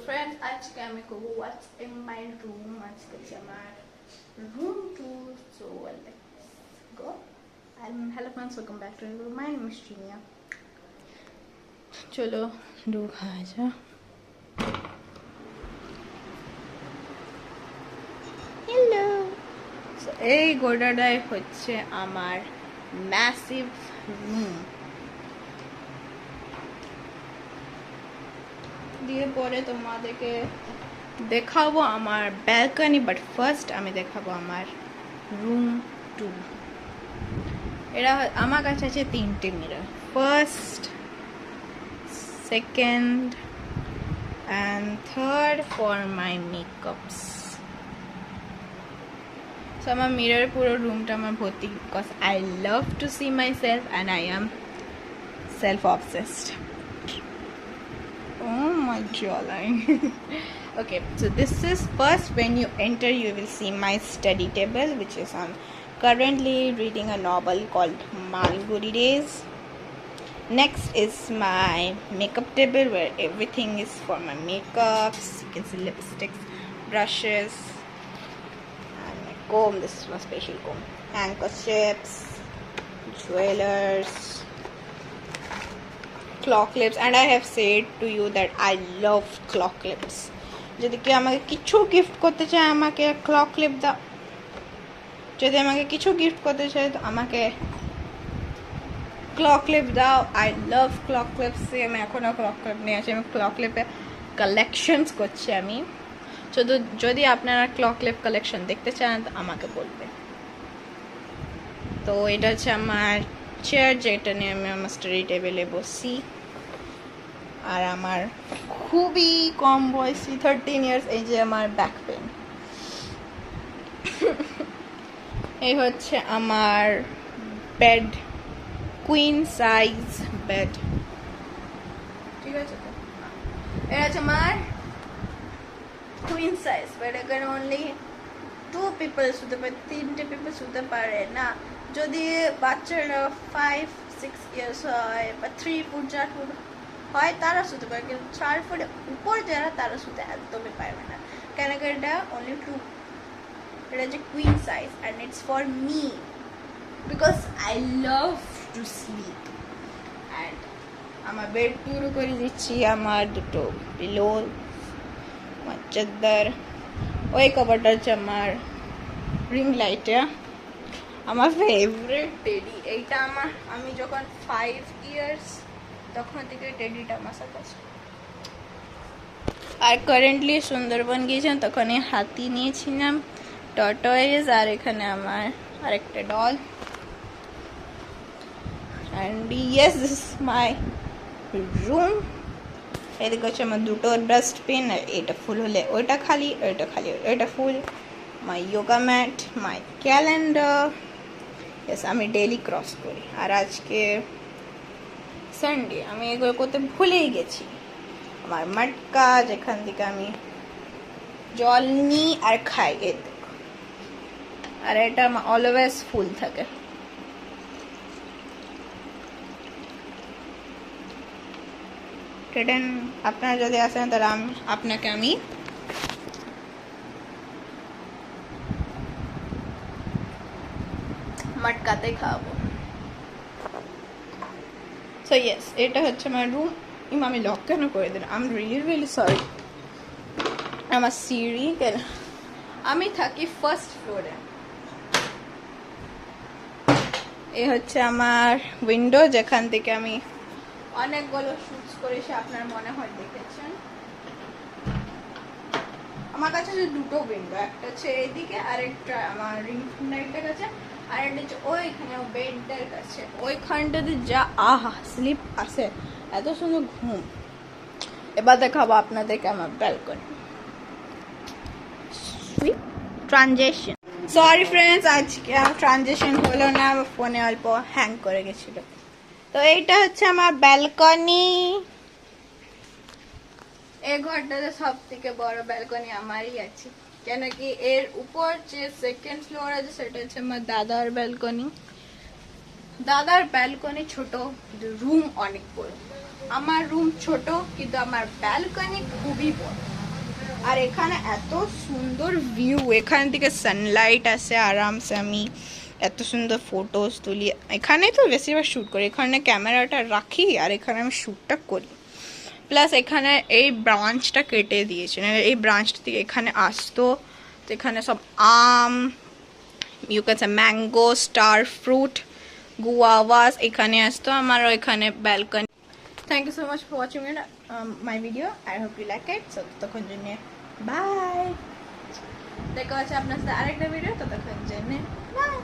Friends आज के আমি করব হোয়াটস ইন মাই রুম আজকে হচ্ছে আমার room tour so let's go hello friends welcome back to my name is Tinia চলো ঢোকা যাক হ্যালো সো এই গোডাটাই হচ্ছে আমার ম্যাসিভ রুম দিয়ে পরে তোমাদেরকে দেখাবো আমার ব্যালকনি বাট ফার্স্ট আমি দেখাবো আমার রুম ট্যুর এটা আমার কাছে আছে তিনটে mirror first second and third for my makeups so আমার মিরর পুরো রুমটা আমার ভর্তি because I love to see myself and I am self obsessed Oh my jawline. Okay, so this is first when you enter you will see my study table which is I'm currently reading a novel called Malgudi Days. Next is my makeup table where everything is for my makeups. You can see lipsticks, brushes, and my comb. This is my special comb. Handkerchiefs, jewelers, claw clips, and I have said to you that I love claw clips. যদি কেউ আমাকে কিছু gift করতে চায় আমাকে clock clip দাও যদি আমাকে কিছু গিফট করতে চায় তো আমাকে ক্লক ক্লিপ দাও আই লাভ ক্লক ক্লিপস আমি এখনও ক্লক ক্লিপ নিয়ে আসি আমি ক্লক ক্লিপে কালেকশনস করছি আমি যদি আপনারা ক্লক ক্লিপ কালেকশন দেখতে চান তো আমাকে বলবে তো এটা হচ্ছে আমার চেয়ার যেটা নিয়ে আমি আমার স্টাডি টেবিলে বসি আর আমার খুবই কম বয়সী 13 ইয়ার্স এই যে আমার ব্যাক পেন এই হচ্ছে আমার বেড কুইন সাইজ বেড ঠিক আছে তো এটা হচ্ছে আমার কুইন সাইজ বেড এখানে অনলি 2 পিপল শুতে পারে 3টে পিপল শুতে পারে না যদি বাচ্চারা 5-6 ইয়ার্স হয় বা 3 ফুট 4 ফুট হয় তারা শুতে পারে কিন্তু 4 ফুটের উপর যারা তারা শুতে একদমই পারবে না কেন কি এটা অনলি 2 এটা হচ্ছে queen size and it's for me because I love to sleep and আমার বেড ট্যুর করে দিচ্ছি আমার দুটো পিলো আমার চাদর ওই কভারটা হচ্ছে আমার রিং লাইটটা আমার ফেভারিট টেডি এইটা আমার আমি যখন 5 ইয়ার্স তখন থেকে টেডিটা আমার সাথে আছে আর কারেন্টলি সুন্দরবন গিয়েছিলাম তখন এই হাতি নিয়েছিলাম টর্টয়েজ আর এখানে আমার আরেকটা doll and yes this is my room এদিকে হচ্ছে আমার দুটো ডাস্টবিন আর এটা ফুল হলে ওইটা খালি ওইটা খালি ওইটা ফুল মাই যোগা ম্যাট মাই ক্যালেন্ডার ইয়েস আমি ডেইলি ক্রস করি আর আজকে সানডে আমি এগুলো করতে ভুলেই গেছি আমার মটকা যেখান থেকে আমি জল নিই আর খাই এ আর এটা আমার অলওয়েজ ফুল থাকে ট্রেডেন আপনারা যদি আসেন তাহলে আপনাকে আমি মটকাতে খাওয়াবো সো ইয়েস এটা হচ্ছে আমার রুম আমি লক কেন করে দিন আই এম রিয়েলি সরি আমার সিঁড়ি কেন আমি থাকি ফার্স্ট ফ্লোরে এই হচ্ছে আমার উইন্ডো যেখান থেকে আমি অনেকগুলো শুটস করেছি আপনার মনে হয় দেখেছেন আমার কাছে যে দুটো উইন্ডো একটা হচ্ছে এইদিকে আর একটা আমার রিং লাইটের কাছে আর একটা হচ্ছে ওইখানে বেডের কাছে ওইখানটাতে যা আহা স্লিপ আসে এত সুন্দর ঘুম এবার দেখাবো আপনাদেরকে আমার ব্যালকনি ট্রানজেকশন সরি ফ্রেন্ডস আজকে আমার ট্রানজেকশন হলো না আমার ফোনে অল্প হ্যাং করে গেছিল তো এইটা হচ্ছে আমার ব্যালকনি এই ঘরটাতে সব থেকে বড় ব্যালকনি আমারই আছে কেন কি এর উপর যে সেকেন্ড ফ্লোর আছে সেটা হচ্ছে আমার দাদার ব্যালকনি ছোট রুম অনেক বড় আমার রুম ছোট কিন্তু আমার ব্যালকনি খুবই বড় আর এখানে এত সুন্দর ভিউ, এখান থেকে সানলাইট আসে আরামসে, আমি এত সুন্দর ফটোস তুলি। এখানে তো বেশিরভাগ শ্যুট করি, এখানে ক্যামেরাটা রাখি আর এখানে আমি শ্যুটটা করি। প্লাস এখানে এই ব্রাঞ্চটা কেটে দিয়েছে, এই ব্রাঞ্চটা থেকে এখানে আসতো, তো এখানে সব আম, you can say mango, star fruit, guavas এখানে আসতো আমার এখানে balcony. Thank you so much for watching my video, I hope you like it. So ততক্ষণ জন্য বাই, দেখা হচ্ছে আপনার সাথে আরেকটা ভিডিও, ততক্ষণ জন্য বাই।